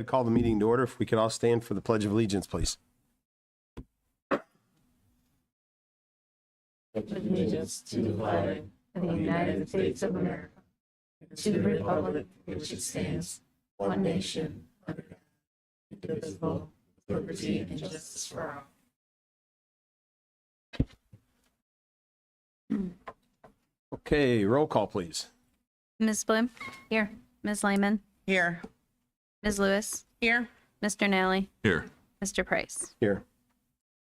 ahead, call the meeting to order. If we could all stand for the Pledge of Allegiance, please. Allegiance to the flag of the United States of America, and to the republic for which it stands, one nation, under God, indivisible, with liberty and justice for all. Okay, roll call, please. Ms. Bloom? Here. Ms. Lehman? Here. Ms. Lewis? Here. Mr. Nally? Here. Mr. Price? Here.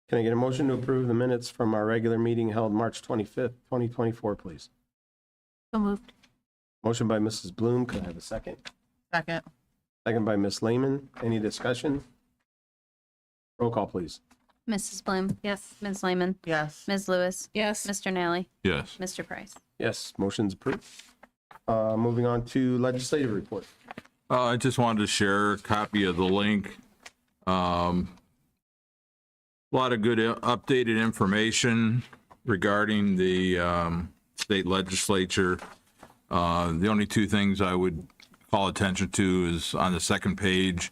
Can I get a motion to approve the minutes from our regular meeting held March 25th, 2024, please? So moved. Motion by Mrs. Bloom. Could I have a second? Second. Second by Ms. Lehman. Any discussion? Roll call, please. Mrs. Bloom? Yes. Ms. Lehman? Yes. Ms. Lewis? Yes. Mr. Nally? Yes. Mr. Price? Yes, motion's approved. Moving on to legislative report. I just wanted to share a copy of the link. A lot of good updated information regarding the state legislature. The only two things I would call attention to is on the second page,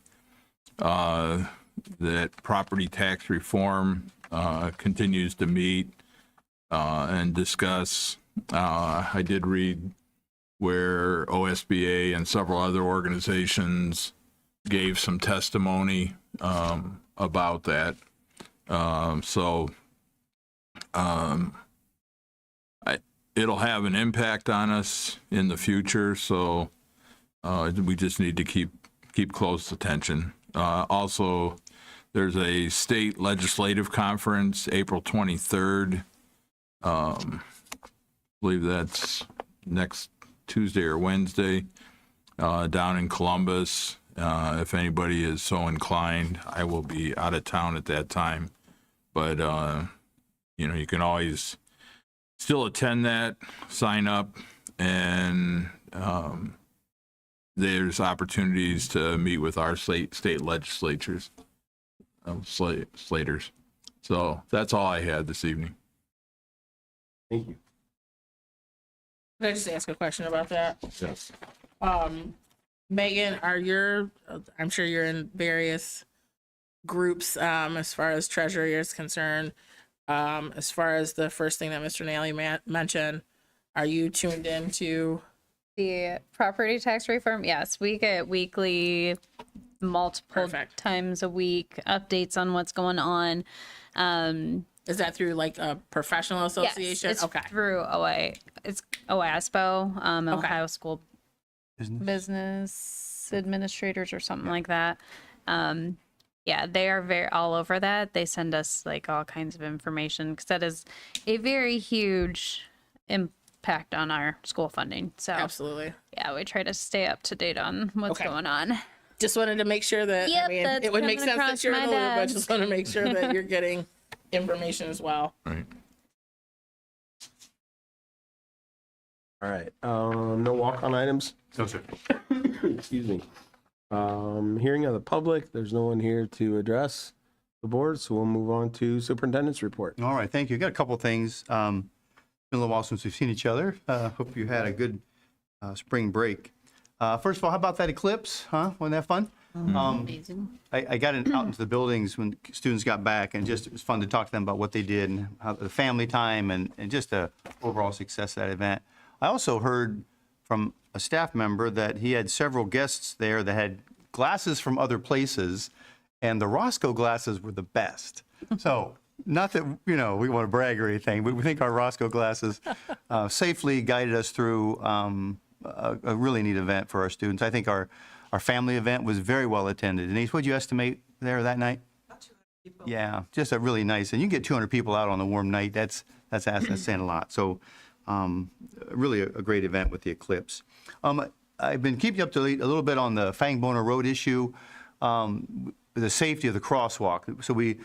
that property tax reform continues to meet and discuss. I did read where OSBA and several other organizations gave some testimony about that. It'll have an impact on us in the future, so we just need to keep close attention. Also, there's a state legislative conference, April 23rd. I believe that's next Tuesday or Wednesday, down in Columbus. If anybody is so inclined, I will be out of town at that time. But, you can always still attend that, sign up, and there's opportunities to meet with our state legislatures, slaters. So that's all I had this evening. Thank you. Can I just ask a question about that? Yes. Megan, I'm sure you're in various groups as far as treasury is concerned. As far as the first thing that Mr. Nally mentioned, are you tuned into The property tax reform? Yes, we get weekly, multiple Perfect. times a week updates on what's going on. is that through like a professional association? Yes, it's Okay. through OA. It's OASPO, Okay. Ohio School Business Administrators or something like that. Yeah, they are very all over that. They send us like all kinds of information because that is a very huge impact on our school funding. So Absolutely. yeah, we try to stay up to date on what's Okay. going on. Just wanted to make sure that, Yep, that's it would make coming sense that across you're in my the loop, but desk. just want to make sure that you're getting information as well. Right. All right, no walk-on items? No, sir. Excuse me. Hearing of the public, there's no one here to address the board, so we'll move on to superintendent's report. All right, thank you. Got a couple of things. Been a little while since we've seen each other. Hope you had a good spring break. First of all, how about that eclipse? Huh? Wasn't that fun? Amazing. I got out into the buildings when students got back, and just it was fun to talk to them about what they did and how the family time and just the overall success of that event. I also heard from a staff member that he had several guests there that had glasses from other places, and the Roscoe glasses were the best. So, not that, we want to brag or anything, but we think our Roscoe glasses safely guided us through a really neat event for our students. I think our family event was very well attended. Denise, what did you estimate there that night? About 200 people. Yeah, just a really nice, and you can get 200 people out on a warm night. That's saying a lot. So, really a great event with the eclipse. I've been keeping you up to date a little bit on the Fangboner Road issue, the safety of the crosswalk. So we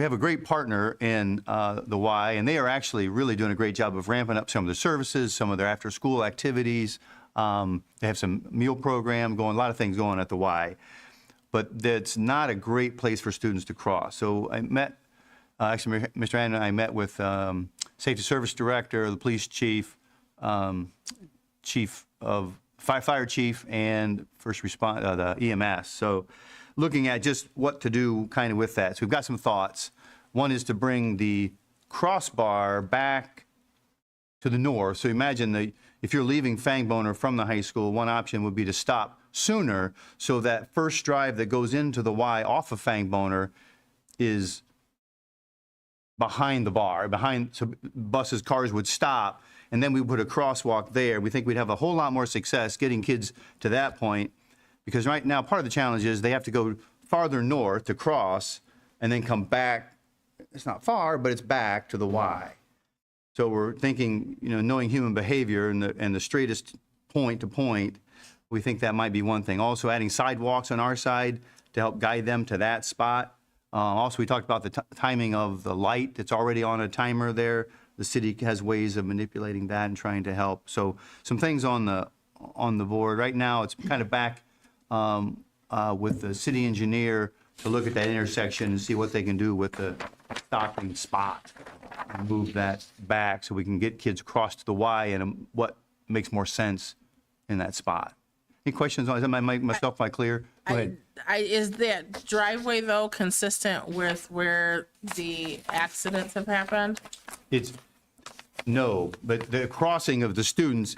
have a great partner in the Y, and they are actually really doing a great job of ramping up some of the services, some of their after-school activities. They have some meal program going, a lot of things going at the Y. But that's not a great place for students to cross. So I met, actually, Mr. Ann and I met with Safety Service Director, the police chief, chief of fire chief and first respond, the EMS. So looking at just what to do kind of with that. So we've got some thoughts. One is to bring the crossbar back to the north. So imagine if you're leaving Fangboner from the high school, one option would be to stop sooner so that first drive that goes into the Y off of Fangboner is behind the bar, so buses, cars would stop, and then we put a crosswalk there. We think we'd have a whole lot more success getting kids to that point, because right now part of the challenge is they have to go farther north to cross and then come back. It's not far, but it's back to the Y. So we're thinking, knowing human behavior and the straightest point to point, we think that might be one thing. Also adding sidewalks on our side to help guide them to that spot. Also, we talked about the timing of the light that's already on a timer there. The city has ways of manipulating that and trying to help. So some things on the board. Right now, it's kind of back with the city engineer to look at that intersection and see what they can do with the stopping spot. And move that back so we can get kids across to the Y and what makes more sense in that spot. Any questions on, is that myself clear? Go ahead. Is that driveway though consistent with where the accidents have happened? No, but the crossing of the students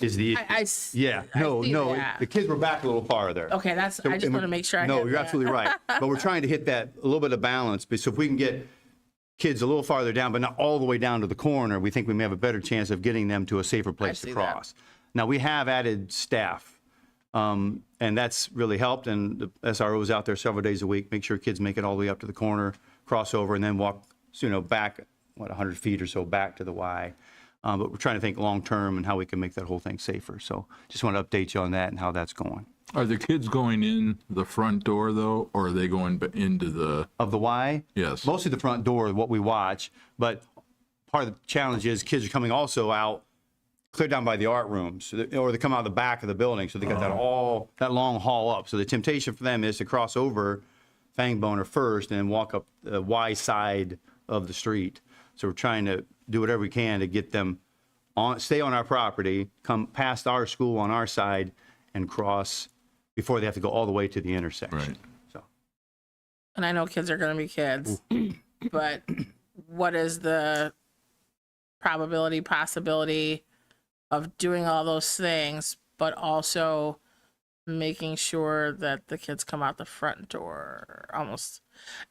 is the issue. Yeah, no, that. the kids were back a little farther. Okay, I just want to make sure. No, you're absolutely right. But we're trying to hit that, a little bit of balance. So if we can get kids a little farther down, but not all the way down to the corner, we think we may have a better chance of getting them to a safer place to cross. Now, we have added staff, and that's really helped. And the SRO is out there several days a week, make sure kids make it all the way up to the corner, cross over, and then walk, back, 100 feet or so back to the Y. But we're trying to think long-term and how we can make that whole thing safer. So just want to update you on that and how that's going. Are the kids going in the front door, though, or are they going into the... Of the Y? Yes. Mostly the front door, what we watch. But part of the challenge is kids are coming also out clear down by the art rooms, or they come out of the back of the building. So they got that long hall up. So the temptation for them is to cross over Fangboner first and then walk up the Y side of the street. So we're trying to do whatever we can to get them stay on our property, come past our school on our side, and cross before they have to go all the way to the intersection. Right. So. And I know kids are going to be kids, but what is the possibility of doing all those things, but also making sure that the kids come out the front door almost?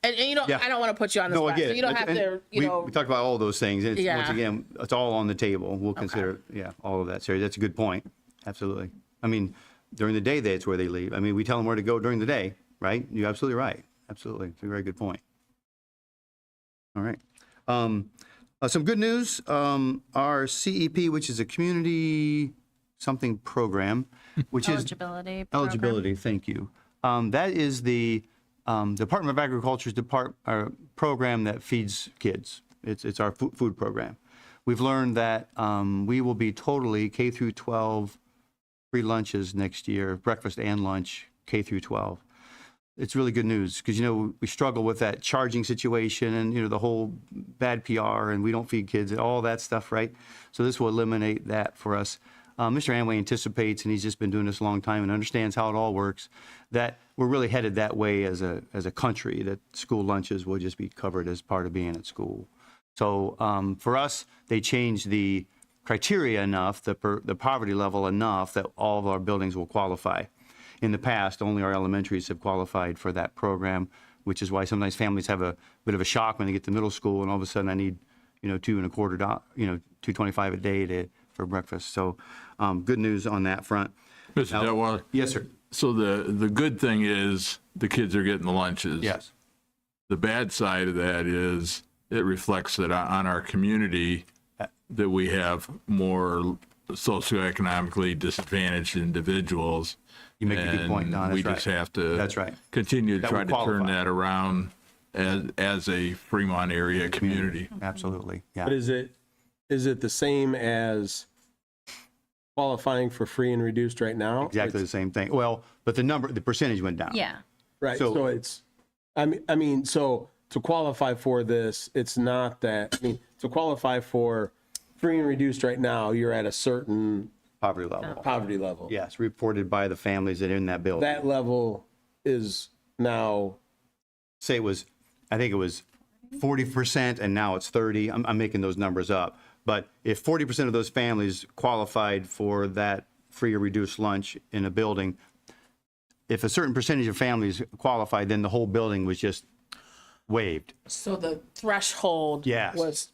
And Yeah. I don't want to put you on the No, I spot. get So it. you don't have to, We talked about all those things. Once Yeah. again, it's all on the table. We'll consider, all of that. So that's a good point. Absolutely. I mean, during the day, that's where they leave. I mean, we tell them where to go during the day, right? You're absolutely right. Absolutely. It's a very good point. All right. Some good news. Our CEP, which is a community something program, which is Eligibility. program. eligibility. Thank you. That is the Department of Agriculture's program that feeds kids. It's our food program. We've learned that we will be totally K through 12 free lunches next year, breakfast and lunch, K through 12. It's really good news because, we struggle with that charging situation and, the whole bad PR and we don't feed kids and all that stuff, right? So this will eliminate that for us. Mr. Amway anticipates, and he's just been doing this a long time and understands how it all works, that we're really headed that way as a country, that school lunches will just be covered as part of being at school. So for us, they changed the criteria enough, the poverty level enough that all of our buildings will qualify. In the past, only our elementaries have qualified for that program, which is why sometimes families have a bit of a shock when they get to middle school and all of a sudden I need, $2.25, $2.25 a day for breakfast. So good news on that front. Mr. Detweiler? Yes, sir. So the good thing is the kids are getting the lunches. Yes. The bad side of that is it reflects that on our community that we have more socioeconomically disadvantaged individuals. You make a good point, Don. That's we right. just have to That's right. continue to That try will to turn qualify. that around as a Fremont area community. Absolutely. Yeah. But is it the same as qualifying for free and reduced right now? Exactly the same thing. Well, but the percentage went down. Yeah. Right. So- So it's, I mean, so to qualify for this, it's not that, to qualify for free and reduced right now, you're at a certain poverty level. poverty level. Yes, reported by the families that are in that building. That level is now, Say I think it was 40% and now it's 30. I'm making those numbers up. But if 40% of those families qualified for that free or reduced lunch in a building, if a certain percentage of families qualified, then the whole building was just waived. So the threshold Yes. was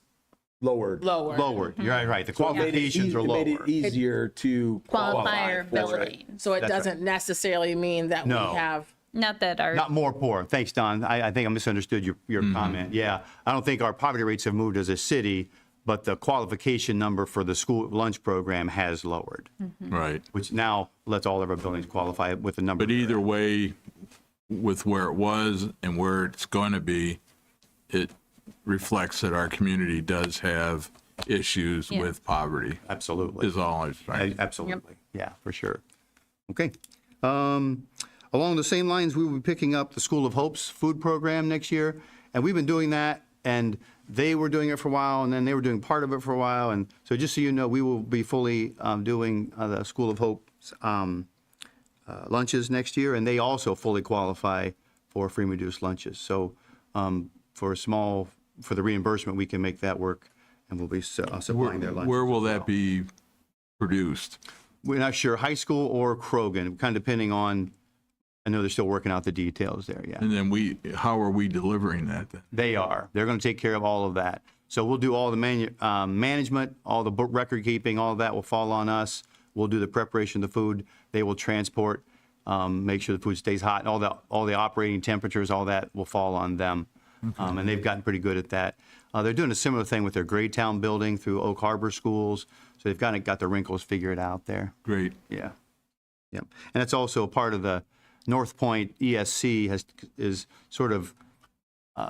lowered. lower. Lowered. You're right. The qualifications are It made it lower. easier to Qualify or qualify for it. building. So it That's right. doesn't necessarily mean that No. we have. Not that our Not more poor. Thanks, Don. I think I misunderstood your comment. Yeah. I don't think our poverty rates have moved as a city, but the qualification number for the school lunch program has lowered, Right. which now lets all of our buildings qualify with the number. But either way, with where it was and where it's going to be, it reflects that our community does have issues Yeah. with poverty, Absolutely. is all I was trying. Absolutely. Yeah, for sure. Okay. Along the same lines, we will be picking up the School of Hope's food program next year. And we've been doing that, and they were doing it for a while, and then they were doing part of it for a while. And so just so you know, we will be fully doing the School of Hope's lunches next year, and they also fully qualify for free and reduced lunches. So for the reimbursement, we can make that work, and we'll be supplying their lunches. Where will as that well. be produced? We're not sure, high school or Krogan, kind of depending on, I know they're still working out the details there, yeah. And then how are we delivering that then? They are. They're going to take care of all of that. So we'll do all the management, all the book record keeping, all of that will fall on us. We'll do the preparation of the food. They will transport, make sure the food stays hot, and all the operating temperatures, all that will fall on them. And they've gotten pretty good at that. They're doing a similar thing with their Graytown building through Oak Harbor schools. So they've kind of got the wrinkles figured out there. Great. Yeah. Yep. And it's also part of the North Point ESC is sort of,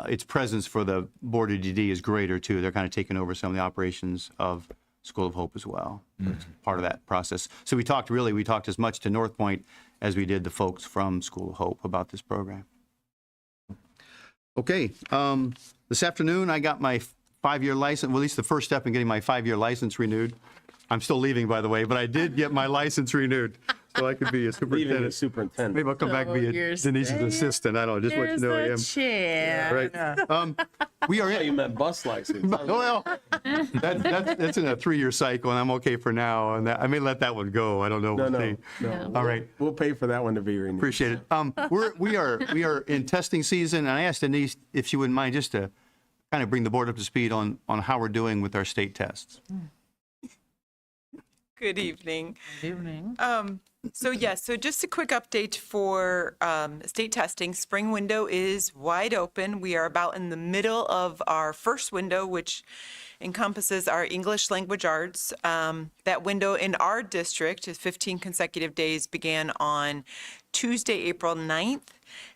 its presence for the Board of DD is greater too. They're kind of taking over some of the operations of School of Hope as well. It's part of that process. So we talked as much to North Point as we did the folks from School of Hope about this program. Okay, this afternoon I got my 5-year license, well, at least the first step in getting my 5-year license renewed. I'm still leaving, by the way, but I did get my license renewed, so I could be a Leaving the superintendent. superintendent. Maybe I'll come back and be you're Denise's assistant. I don't know, just let you know I am. chair. Right. We are I thought you in, meant bus license. well, that's in a 3-year cycle, and I'm okay for now, and I may let that one go. I don't know. No, We'll no, see. no. All right. We'll pay for that one to be renewed. Appreciate it. We are in testing season, and I asked Denise if she wouldn't mind just to kind of bring the board up to speed on how we're doing with our state tests. Good evening. Evening. So just a quick update for state testing. Spring window is wide open. We are about in the middle of our first window, which encompasses our English language arts. That window in our district is 15 consecutive days, began on Tuesday, April 9th,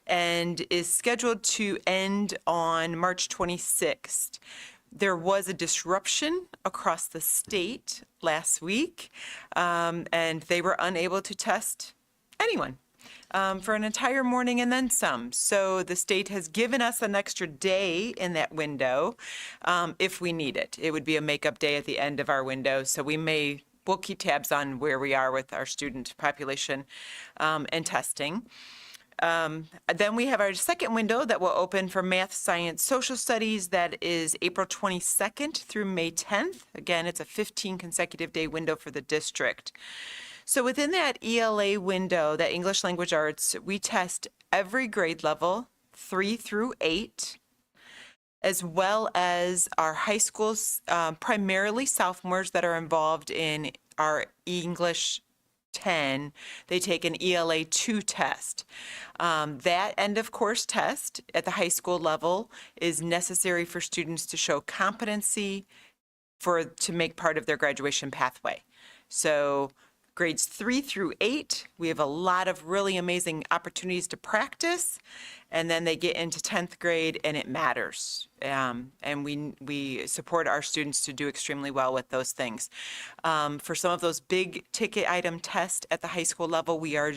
and is scheduled to end on March 26th. There was a disruption across the state last week, and they were unable to test anyone for an entire morning and then some. So the state has given us an extra day in that window if we need it. It would be a makeup day at the end of our window, so we'll keep tabs on where we are with our student population and testing. Then we have our second window that will open for math, science, social studies. That is April 22nd through May 10th. Again, it's a 15 consecutive day window for the district. So within that ELA window, that English language arts, we test every grade level, 3 through 8, as well as our high schools, primarily sophomores that are involved in our English 10, they take an ELA 2 test. That end of course test at the high school level is necessary for students to show competency to make part of their graduation pathway. So grades 3 through 8, we have a lot of really amazing opportunities to practice, and then they get into 10th grade and it matters. And we support our students to do extremely well with those things. For some of those big ticket item tests at the high school level, we are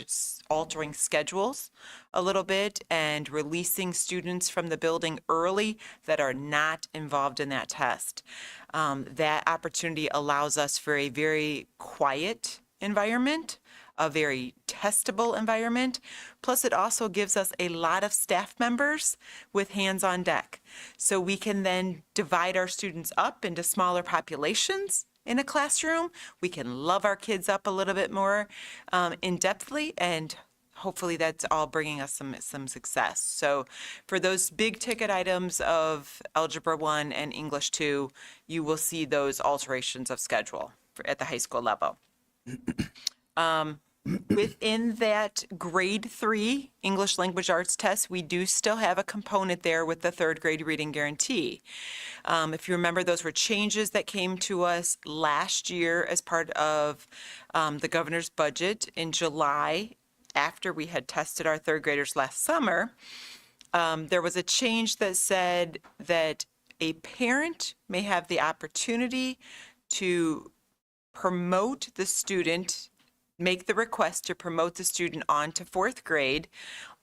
altering schedules a little bit and releasing students from the building early that are not involved in that test. That opportunity allows us for a very quiet environment, a very testable environment. Plus, it also gives us a lot of staff members with hands on deck. So we can then divide our students up into smaller populations in a classroom. We can love our kids up a little bit more in-depthly, and hopefully that's all bringing us some success. So for those big ticket items of Algebra 1 and English 2, you will see those alterations of schedule at the high school level. Within that grade 3 English language arts test, we do still have a component there with the third grade reading guarantee. If you remember, those were changes that came to us last year as part of the governor's budget in July, after we had tested our third graders last summer. There was a change that said that a parent may have the opportunity to promote the student, make the request to promote the student on to fourth grade,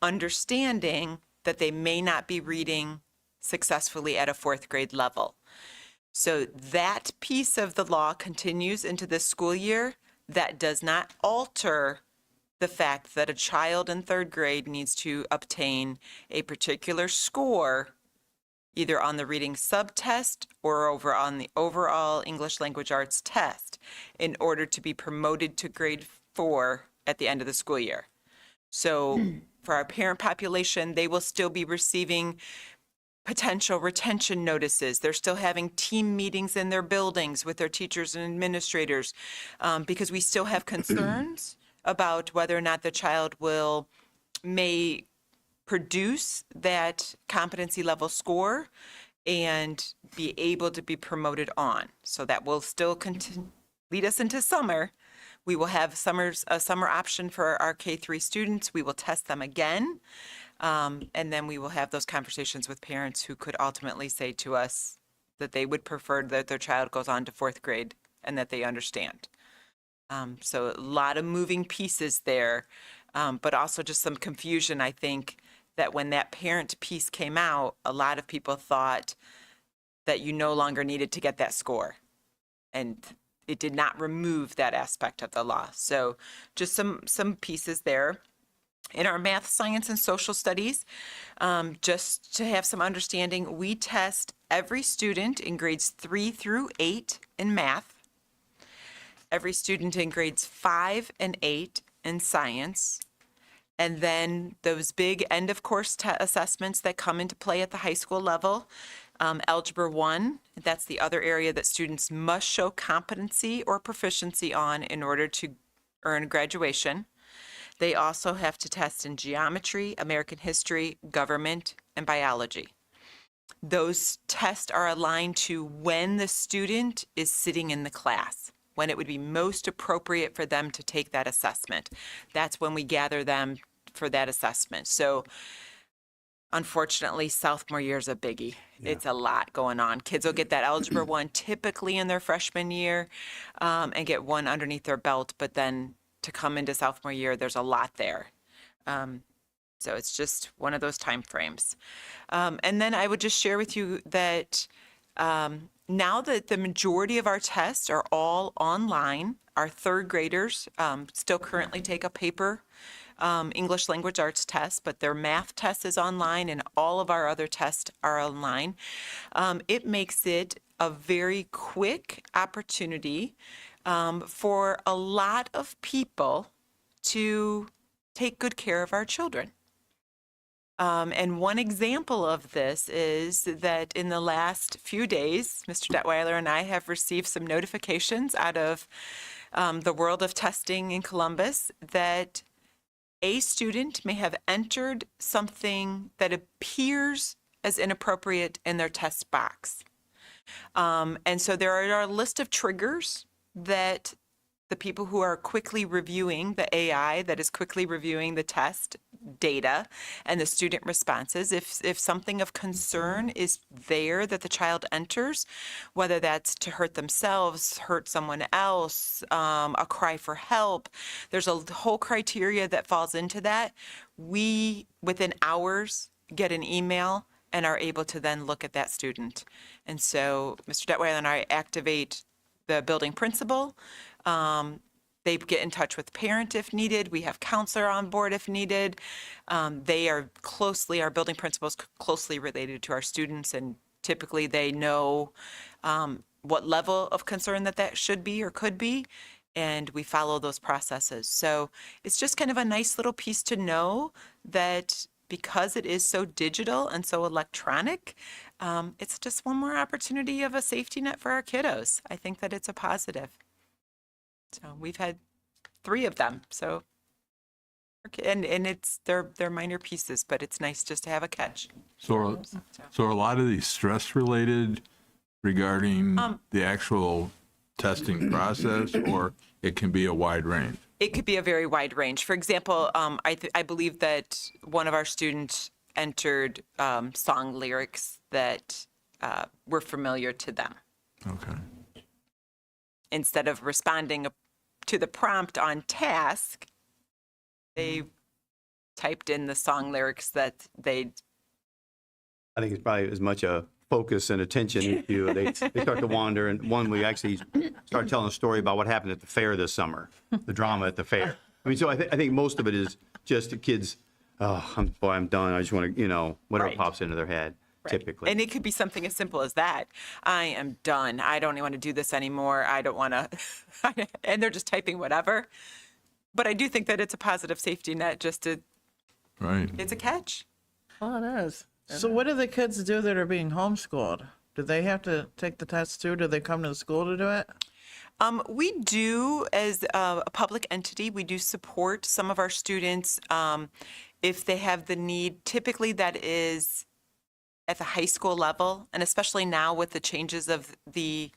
understanding that they may not be reading successfully at a fourth grade level. So that piece of the law continues into this school year. That does not alter the fact that a child in third grade needs to obtain a particular score, either on the reading subtest or over on the overall English language arts test, in order to be promoted to grade 4 at the end of the school year. So for our parent population, they will still be receiving potential retention notices. They're still having team meetings in their buildings with their teachers and administrators, because we still have concerns about whether or not the child may produce that competency level score and be able to be promoted on. So that will still lead us into summer. We will have a summer option for our K-3 students. We will test them again. And then we will have those conversations with parents who could ultimately say to us that they would prefer that their child goes on to fourth grade and that they understand. So a lot of moving pieces there, but also just some confusion. I think that when that parent piece came out, a lot of people thought that you no longer needed to get that score. And it did not remove that aspect of the law. So just some pieces there. In our math, science, and social studies, just to have some understanding, we test every student in grades 3 through 8 in math, every student in grades 5 and 8 in science, and then those big end of course assessments that come into play at the high school level. Algebra 1, that's the other area that students must show competency or proficiency on in order to earn graduation. They also have to test in geometry, American history, government, and biology. Those tests are aligned to when the student is sitting in the class, when it would be most appropriate for them to take that assessment. That's when we gather them for that assessment. So unfortunately, sophomore year is a biggie. Yeah. It's a lot going on. Kids will get that Algebra 1 typically in their freshman year and get one underneath their belt, but then to come into sophomore year, there's a lot there. So it's just one of those time frames. And then I would just share with you that now that the majority of our tests are all online, our third graders still currently take a paper English language arts test, but their math test is online and all of our other tests are online. It makes it a very quick opportunity for a lot of people to take good care of our children. And one example of this is that in the last few days, Mr. Detweiler and I have received some notifications out of the world of testing in Columbus that a student may have entered something that appears as inappropriate in their test box. And so there are a list of triggers that the people who are quickly reviewing the AI that is quickly reviewing the test data and the student responses, if something of concern is there that the child enters, whether that's to hurt themselves, hurt someone else, a cry for help, there's a whole criteria that falls into that. We, within hours, get an email and are able to then look at that student. And so Mr. Detweiler and I activate the building principal, They get in touch with parent if needed. We have counselor on board if needed. They are closely, our building principals closely related to our students, and typically they know what level of concern that should be or could be, and we follow those processes. So it's just kind of a nice little piece to know that because it is so digital and so electronic, it's just one more opportunity of a safety net for our kiddos. I think that it's a positive. So we've had 3 of them. So, and they're minor pieces, but it's nice just to have a catch. So are a lot of these stress related regarding the actual testing process, or it can be a wide range? It could be a very wide range. For example, I believe that one of our students entered song lyrics that were familiar to them. Okay. Instead of responding to the prompt on task, they typed in the song lyrics that they. I think it's probably as much a focus and attention issue. They start to wander. And one, we actually started telling a story about what happened at the fair this summer, the drama at the fair. I mean, so I think most of it is just the kids, oh, I'm done. I just want to, whatever Right. pops into their head, typically. And it could be something as simple as that. I am done. I don't want to do this anymore. I don't want to. And they're just typing whatever. But I do think that it's a positive safety net. Right. It's a catch. Oh, it is. So what do the kids do that are being homeschooled? Do they have to take the test too? Do they come to the school to do it? We do, as a public entity, we do support some of our students if they have the need. Typically, that is at the high school level, and especially now with the changes of the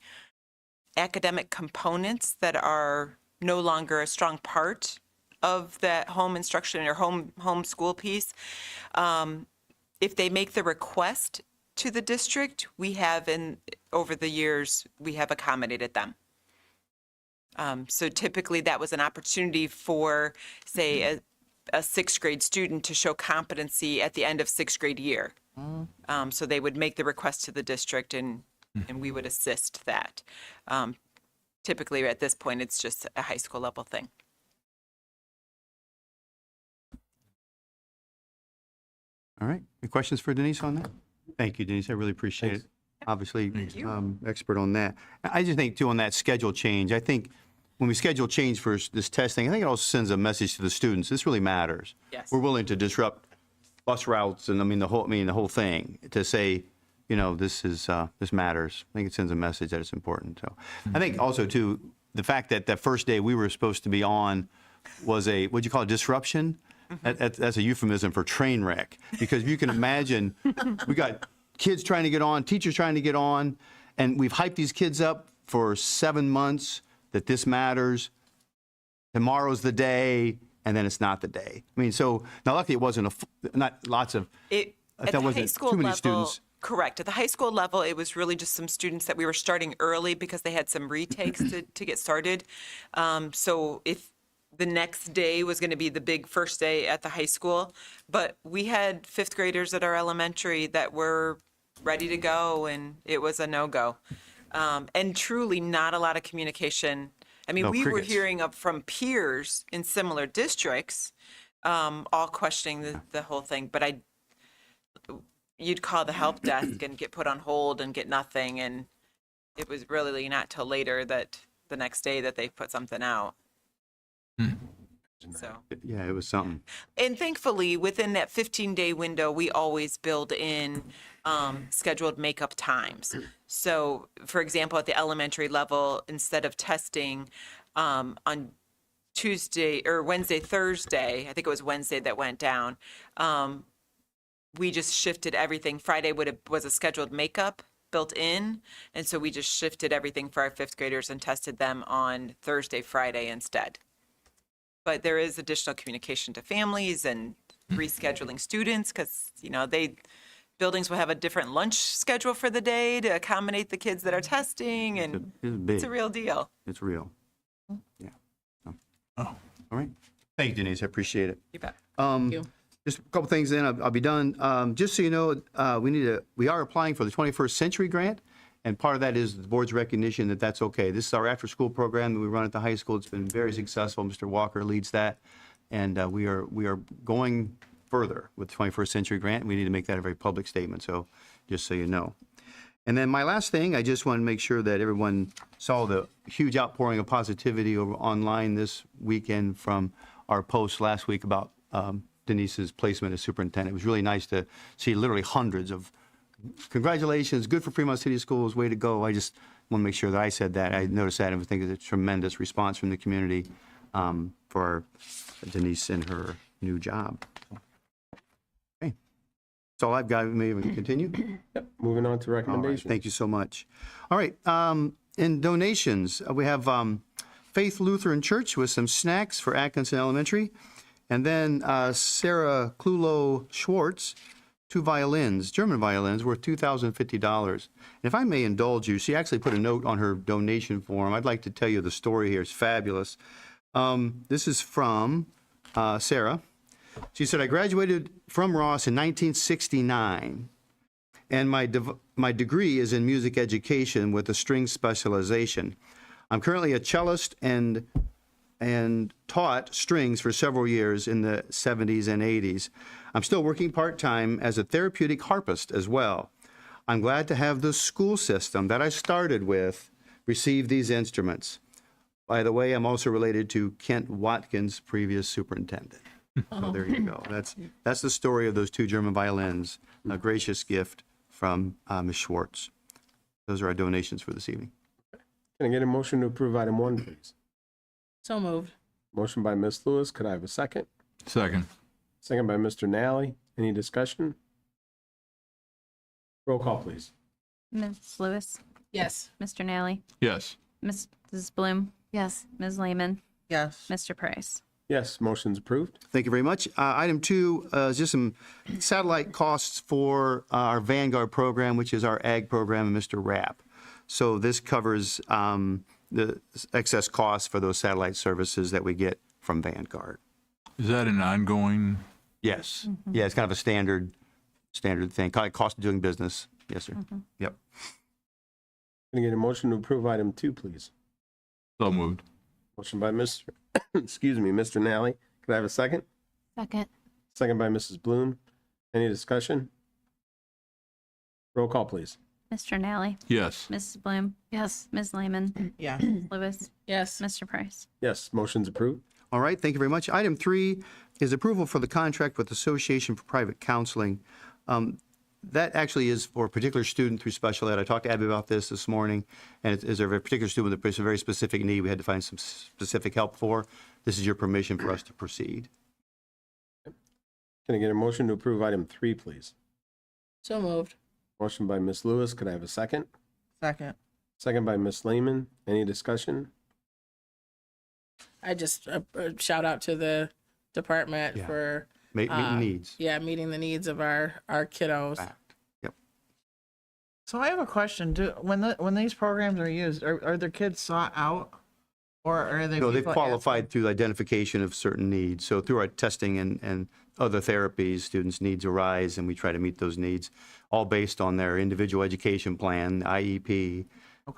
academic components that are no longer a strong part of that home instruction or home school piece. If they make the request to the district, we have over the years, we have accommodated them. So typically that was an opportunity for, say, a 6th grade student to show competency at the end of 6th grade year. So they would make the request to the district and we would assist that. Typically at this point, it's just a high school level thing. All right. Any questions for Denise on that? Thank you, Denise. I really appreciate it. Obviously, expert on that. I just think, too, on that schedule change, I think when we schedule change for this testing, I think it also sends a message to the students. This really matters. Yes. We're willing to disrupt bus routes and the whole thing to say, this matters. I think it sends a message that it's important. So I think also, too, the fact that that first day we were supposed to be on was what'd you call it, disruption? That's a euphemism for train wreck, because if you can imagine, we got kids trying to get on, teachers trying to get on, and we've hyped these kids up for 7 months that this matters. Tomorrow's the day, and then it's not the day. I mean, so now luckily it wasn't not lots of. At that the wasn't high school too many level, students. correct. At the high school level, it was really just some students that we were starting early because they had some retakes to get started. So if the next day was going to be the big first day at the high school, but we had 5th graders at our elementary that were ready to go, and it was a no-go. And truly not a lot of communication. I mean, No we were crickets. hearing up from peers in similar districts, all questioning the whole thing, but you'd call the help desk and get put on hold and get nothing, and it was really not till later that the next day that they put something out. So, Yeah, it was something. and thankfully, within that 15-day window, we always build in scheduled makeup times. So, for example, at the elementary level, instead of testing on Tuesday or Wednesday, Thursday, I think it was Wednesday that went down, we just shifted everything. Friday was a scheduled makeup built in, and so we just shifted everything for our 5th graders and tested them on Thursday, Friday instead. But there is additional communication to families and rescheduling students because, buildings will have a different lunch schedule for the day to accommodate the kids that are testing, and It's big. it's a real deal. It's real. Yeah. So, all right. Thank you, Denise. I appreciate it. You bet. you. Just a couple things, then I'll be done. Just so you know, we are applying for the 21st Century Grant, And part of that is the board's recognition that that's okay. This is our after-school program that we run at the high school. It's been very successful. Mr. Walker leads that. And we are going further with the 21st Century Grant. We need to make that a very public statement, so just so you know. And then my last thing, I just want to make sure that everyone saw the huge outpouring of positivity over online this weekend from our post last week about Denise's placement as superintendent. It was really nice to see literally hundreds of congratulations, good for Fremont City Schools, way to go. I just want to make sure that I said that. I noticed that and I think it's a tremendous response from the community for Denise and her new job. Okay. That's all I've got. We may even continue. Yep. Moving on to All right, recommendations. thank you so much. All right, in donations, we have Faith Lutheran Church with some snacks for Atkinson Elementary, and then Sarah Klulo Schwartz, 2 violins, German violins, worth $2,050. And if I may indulge you, she actually put a note on her donation form. I'd like to tell you the story here. It's fabulous. This is from Sarah. She said, I graduated from Ross in 1969. And my degree is in music education with a string specialization. I'm currently a cellist and taught strings for several years in the 70s and 80s. I'm still working part-time as a therapeutic harpist as well. I'm glad to have the school system that I started with receive these instruments. By the way, I'm also related to Kent Watkins, previous superintendent. So there you go. That's the story of those 2 German violins, a gracious gift from Ms. Schwartz. Those are our donations for this evening. Can I get a motion to approve item 1, please? So moved. Motion by Ms. Lewis. Could I have a second? Second. Second by Mr. Nally. Any discussion? Roll call, please. Ms. Lewis, Yes. Mr. Nally, Yes. Mrs. Bloom, Yes. Ms. Lehman, Yes. Mr. Price. Yes, motion's approved. Thank you very much. Item 2 is just some satellite costs for our Vanguard program, which is our ag program, and Mr. Rapp. So this covers the excess costs for those satellite services that we get from Vanguard. Is that an ongoing? Yes. Yeah, it's kind of a standard thing, kind of cost of doing business. Yes, sir. Yep. Can I get a motion to approve item 2, please? So moved. Motion by Mr. excuse me, Mr. Nally. Could I have a second? Second. Second by Mrs. Bloom. Any discussion? Roll call, please. Mr. Nally, Yes. Mrs. Bloom, Yes. Ms. Lehman, Yeah. Lewis, Yes. Mr. Price. Yes, motion's approved. All right, thank you very much. Item 3 is approval for the contract with Association for Private Counseling. That actually is for a particular student through special ed. I talked to Abby about this morning, and it is a very particular student with a very specific need we had to find some specific help for. This is your permission for us to proceed. Can I get a motion to approve item 3, please? So moved. Motion by Ms. Lewis. Could I have a second? Second. Second by Ms. Lehman. Any discussion? I just shout out to the department Yeah. for Meeting needs. meeting the needs of our kiddos. Fact. Yep. So I have a question. When these programs are used, are their kids sought out? Or are they No, they've people qualified through the identification of certain needs. So through our testing and other therapies, students' needs arise, and we try to meet those needs, all based on their individual education plan, IEP,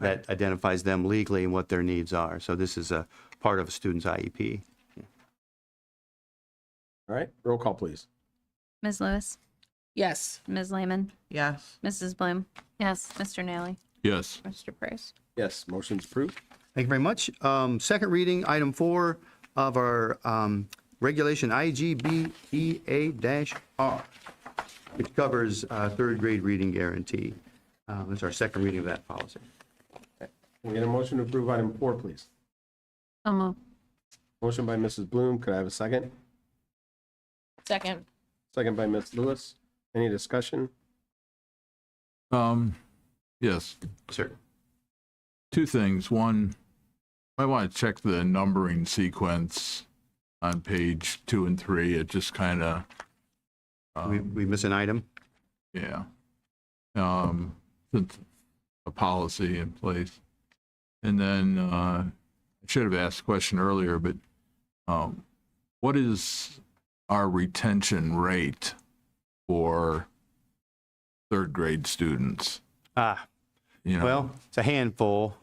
that identifies them legally and what their needs are. So this is a part of a student's IEP. All right, roll call, please. Ms. Lewis, Yes. Ms. Lehman, Yes. Mrs. Bloom, Yes. Mr. Nally, Yes. Mr. Price. Yes, motion's approved. Thank you very much. Second reading, item 4 of our regulation IGBEA-R, which covers third grade reading guarantee. That's our second reading of that policy. Can I get a motion to approve item 4, please? So moved. Motion by Mrs. Bloom. Could I have a second? Second. Second by Ms. Lewis. Any discussion? Yes. Sir. 2 things. One, I want to check the numbering sequence on page 2 and 3. It just kind of, We miss an item? yeah. Since a policy in place. And then I should have asked the question earlier, but what is our retention rate for third grade students? you know. Well, it's a handful.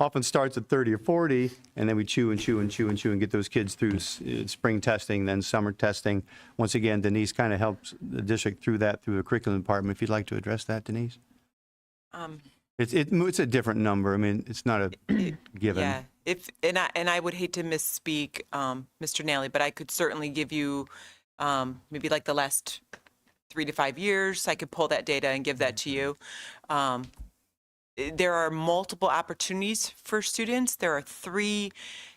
Often starts at 30 or 40, and then we chew and chew and chew and chew and get those kids through spring testing, then summer testing. Once again, Denise kind of helps the district through that through the curriculum department. If you'd like to address that, Denise. It's a different number. I mean, it's not a given. Yeah, and I would hate to misspeak, Mr. Nally, but I could certainly give you maybe like the last 3 to 5 years. I could pull that data and give that to you. There are multiple opportunities for students. There are 3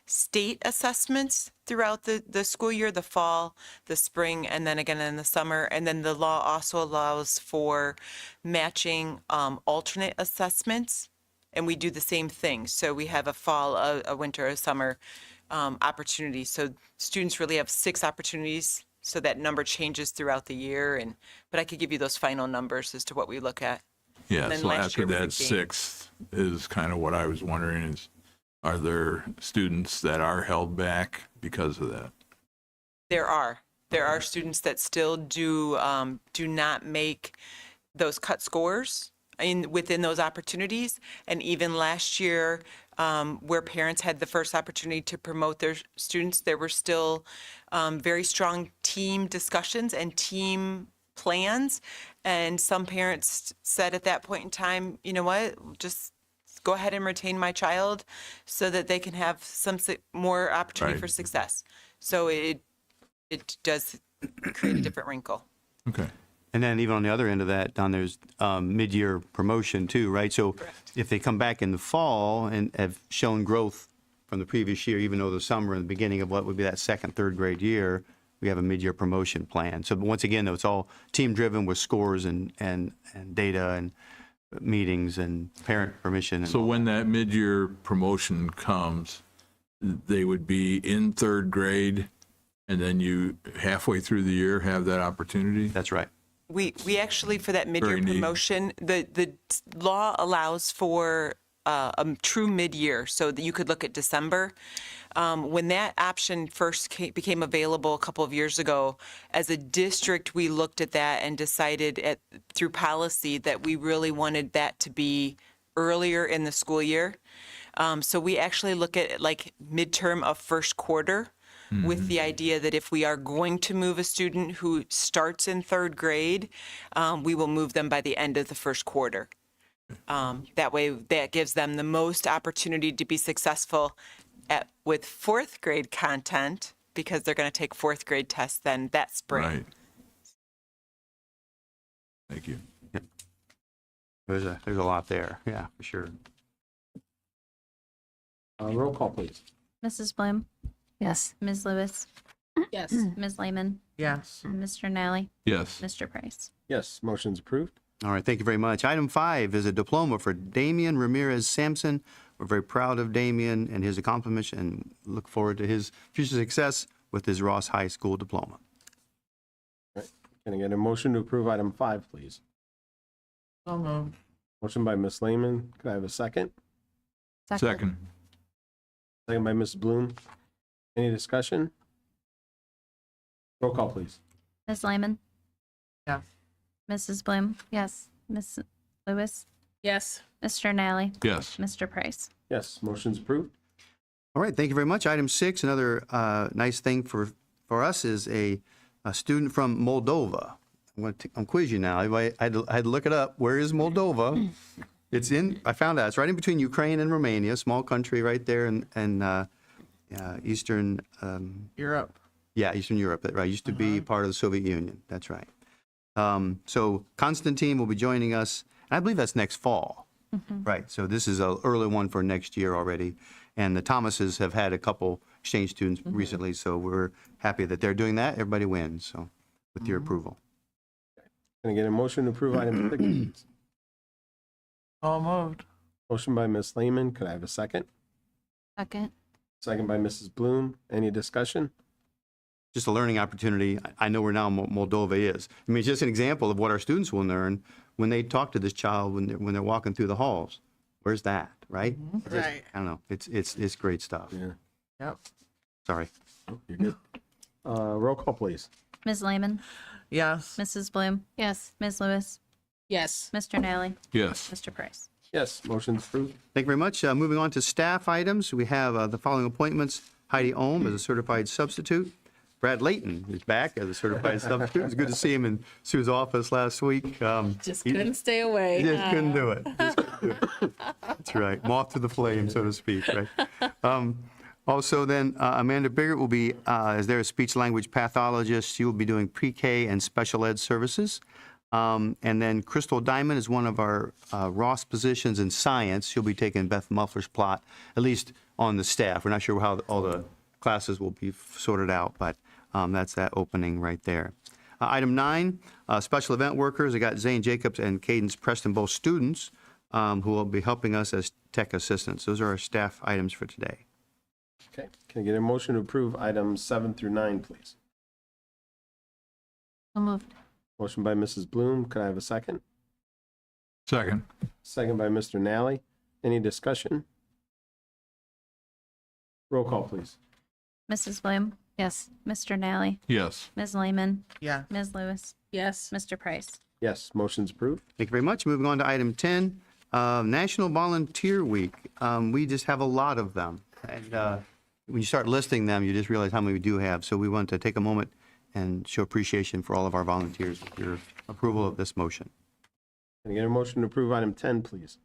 state assessments throughout the school year, the fall, the spring, and then again in the summer. And then the law also allows for matching alternate assessments, and we do the same thing. So we have a fall, a winter, a summer opportunity. So students really have 6 opportunities, so that number changes throughout the year. But I could give you those final numbers as to what we look at. Yeah, And then so last after year we that gained. 6th is kind of what I was wondering is, are there students that are held back because of that? There are students that still do not make those cut scores within those opportunities. And even last year, where parents had the first opportunity to promote their students, there were still very strong team discussions and team plans. And some parents said at that point in time, you know what, just go ahead and retain my child so that they can have some more opportunity Right. for success. So it does create a different wrinkle. Okay. And then even on the other end of that, Don, there's mid-year promotion too, right? So Correct. if they come back in the fall and have shown growth from the previous year, even though the summer and the beginning of what would be that 2nd, 3rd grade year, we have a mid-year promotion plan. So once again, though, it's all team-driven with scores and data and meetings and parent permission. And So when that mid-year promotion comes, they would be in 3rd grade, and then you halfway through the year have that opportunity? That's right. We actually, for that mid-year Very neat. promotion, the law allows for a true mid-year, so that you could look at December. When that option first became available a couple of years ago, as a district, we looked at that and decided through policy that we really wanted that to be earlier in the school year. So we actually look at it like midterm of first quarter, with the idea that if we are going to move a student who starts in 3rd grade, we will move them by the end of the first quarter. That way, that gives them the most opportunity to be successful with 4th grade content, because they're going to take 4th grade tests then that spring. Right. Thank you. There's a lot there. Yeah, for sure. Roll call, please. Mrs. Bloom, Yes. Ms. Lewis, Yes. Ms. Lehman, Yes. Mr. Nally, Yes. Mr. Price. Yes, motion's approved. All right, thank you very much. Item 5 is a diploma for Damian Ramirez Sampson. We're very proud of Damian and his accomplishments and look forward to his future success with his Ross High School diploma. Can I get a motion to approve item 5, please? So moved. Motion by Ms. Lehman. Could I have a second? Second. Second by Ms. Bloom. Any discussion? Roll call, please. Ms. Lehman, Yes. Mrs. Bloom, yes. Ms. Lewis, Yes. Mr. Nally, Yes. Mr. Price. Yes, motion's approved. All right, thank you very much. Item 6, another nice thing for us is a student from Moldova. I'm quiz you now. I had to look it up. Where is Moldova? I found out. It's right in between Ukraine and Romania, small country right there in Eastern, Europe. Eastern Europe. Right, used to be part of the Soviet Union. That's right. So Constantine will be joining us. I believe that's next fall. Right, so this is an early one for next year already. And the Thomases have had a couple exchange students recently, so we're happy that they're doing that. Everybody wins, so with your approval. Can I get a motion to approve item 6, please? So moved. Motion by Ms. Lehman. Could I have a second? Second. Second by Mrs. Bloom. Any discussion? Just a learning opportunity. I know where now Moldova is. I mean, it's just an example of what our students will learn when they talk to this child when they're walking through the halls. Where's that, right? Right. I don't know. It's great stuff. Yeah. Yep. Sorry. Oh, you're good. Roll call, please. Ms. Lehman, Yes. Mrs. Bloom, Yes. Ms. Lewis, Yes. Mr. Nally, Yes. Mr. Price. Yes, motion's approved. Thank you very much. Moving on to staff items, we have the following appointments. Heidi Ohm as a certified substitute. Brad Layton is back as a certified substitute. It was good to see him in Sue's office last week. Just couldn't stay away. He just couldn't do it. Just couldn't do it. That's right. Moth to the flame, so to speak, right? Also then, Amanda Biggert will be, as their speech language pathologist, she will be doing pre-K and special ed services. And then Crystal Diamond is one of our Ross positions in science. She'll be taking Beth Muffler's plot, at least on the staff. We're not sure how all the classes will be sorted out, but that's that opening right there. Item 9, special event workers. I got Zane Jacobs and Cadence Preston, both students, who will be helping us as tech assistants. Those are our staff items for today. Okay, can I get a motion to approve items 7 through 9, please? So moved. Motion by Mrs. Bloom. Could I have a second? Second. Second by Mr. Nally. Any discussion? Roll call, please. Mrs. Bloom, Yes. Mr. Nally, Yes. Ms. Lehman, Yeah. Ms. Lewis, Yes. Mr. Price. Yes, motion's approved. Thank you very much. Moving on to item 10, National Volunteer Week. We just have a lot of them. And when you start listing them, you just realize how many we do have. So we want to take a moment and show appreciation for all of our volunteers with your approval of this motion. Can I get a motion to approve item 10, please?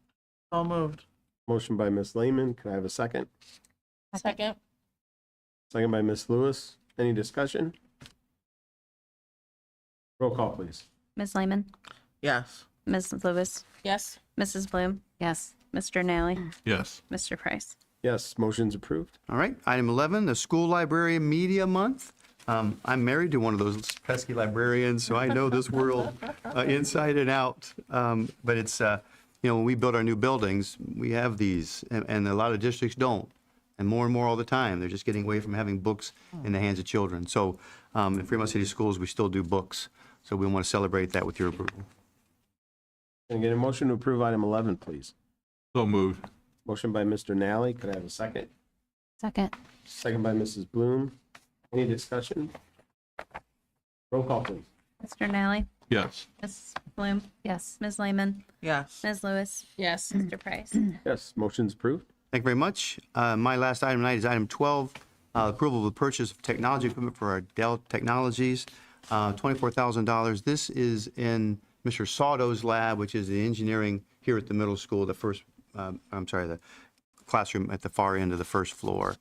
So moved. Motion by Ms. Lehman. Could I have a second? Second. Second by Ms. Lewis. Any discussion? Roll call, please. Ms. Lehman, Yes. Ms. Lewis, Yes. Mrs. Bloom, Yes. Mr. Nally, Yes. Mr. Price. Yes, motion's approved. All right, item 11, the School Librarian Media Month. I'm married to one of those pesky librarians, so I know this world inside and out. But it's, when we build our new buildings, we have these, and a lot of districts don't. And more all the time. They're just getting away from having books in the hands of children. So in Fremont City Schools, we still do books. So we want to celebrate that with your approval. Can I get a motion to approve item 11, please? So moved. Motion by Mr. Nally. Could I have a second? Second. Second by Mrs. Bloom. Any discussion? Roll call, please. Mr. Nally, Yes. Ms. Bloom, Yes. Ms. Lehman, Yes. Ms. Lewis, Yes. Mr. Price. Yes, motion's approved. Thank you very much. My last item tonight is item 12, approval of the purchase of technology equipment for our Dell Technologies, $24,000. This is in Mr. Saudo's lab, which is the engineering here at the middle school, the classroom at the far end of the first floor.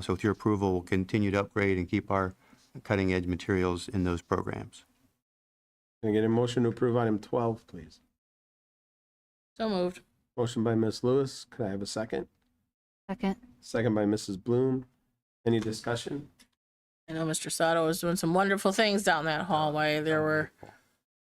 So with your approval, we'll continue to upgrade and keep our cutting-edge materials in those programs. Can I get a motion to approve item 12, please? So moved. Motion by Ms. Lewis. Could I have a second? Second. Second by Mrs. Bloom. Any discussion? I know Mr. Sato was doing some wonderful things down that hallway. There were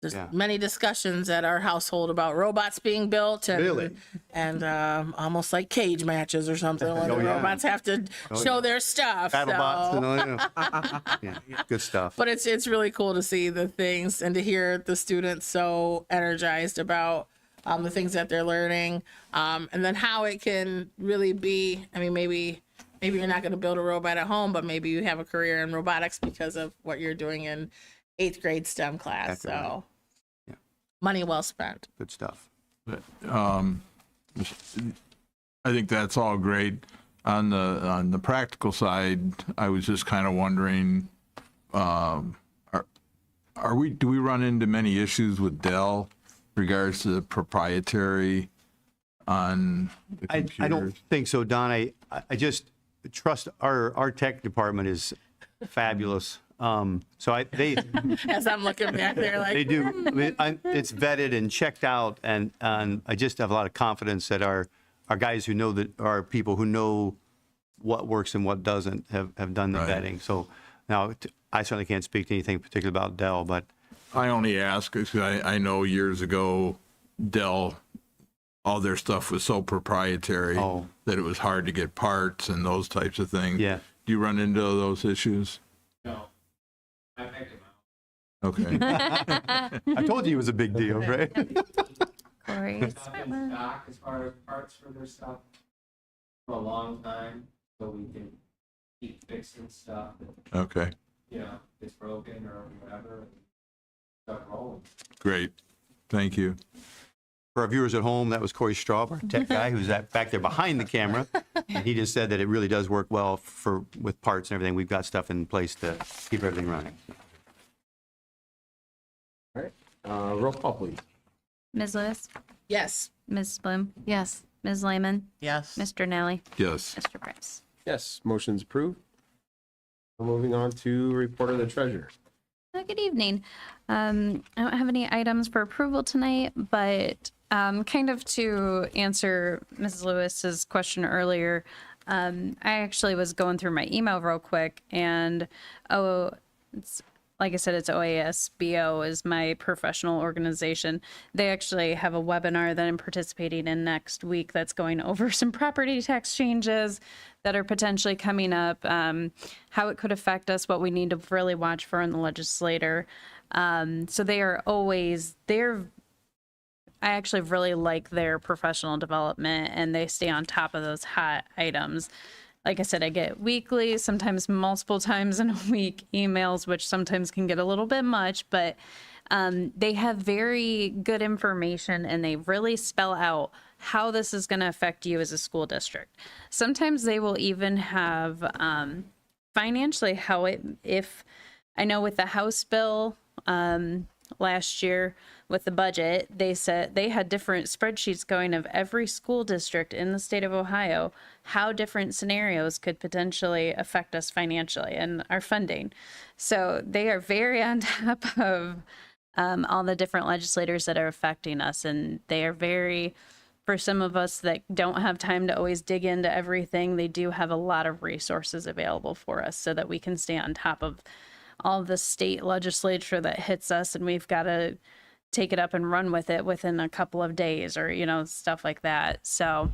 just Yeah. many discussions at our household about robots being built and Really? and almost like cage matches or something when Oh, the yeah. robots have to show yeah. their stuff. BattleBots so- and all, yeah, good stuff. But it's really cool to see the things and to hear the students so energized about the things that they're learning, and then how it can really be. I mean, maybe you're not going to build a robot at home, but maybe you have a career in robotics because of what you're doing in 8th grade STEM class. Exactly right. So, Yeah. money well spent. Good stuff. I think that's all great. On the practical side, I was just kind of wondering, do we run into many issues with Dell regards to the proprietary on the I computers? don't think so, Don. I just trust our tech department is fabulous. So they As I'm looking back there, like they do. I mean, it's vetted and checked out, and I just have a lot of confidence that our guys who know that our people who know what works and what doesn't have done the Right. vetting. So now I certainly can't speak to anything particular about Dell, but I only ask because I know years ago Dell, all their stuff was so proprietary Oh. that it was hard to get parts and those types of things. yeah. Do you run into those issues? No, I picked him out. Okay. I told you it was a big deal, right? Corey. Stuff in stock as far as parts for their stuff for a long time, so we can keep fixing stuff that, Okay. is broken or whatever, and stuff rolling. Great. Thank you. For our viewers at home, that was Corey Straub, our tech guy, who's back there behind the camera. And he just said that it really does work well with parts and everything. We've got stuff in place to keep everything running. All right. Roll call, please. Ms. Lewis, Yes. Ms. Bloom, Yes. Ms. Lehman, Yes. Mr. Nally, Yes. Mr. Price. Yes, motion's approved. We're moving on to report of the treasurer. Good evening. I don't have any items for approval tonight, but kind of to answer Mrs. Lewis's question earlier, I actually was going through my email real quick, and it's like I said, it's OASBO is my professional organization. They actually have a webinar that I'm participating in next week that's going over some property tax changes that are potentially coming up, how it could affect us, what we need to really watch for in the legislature. So they are always there. I actually really like their professional development, and they stay on top of those hot items. Like I said, I get weekly, sometimes multiple times in a week emails, which sometimes can get a little bit much, but they have very good information, and they really spell out how this is going to affect you as a school district. Sometimes they will even have financially how if I know with the House bill last year with the budget, they said they had different spreadsheets going of every school district in the state of Ohio, how different scenarios could potentially affect us financially and our funding. So they are very on top of all the different legislators that are affecting us. And they are very, for some of us that don't have time to always dig into everything, they do have a lot of resources available for us so that we can stay on top of all the state legislature that hits us, and we've got to take it up and run with it within a couple of days, or stuff like that. So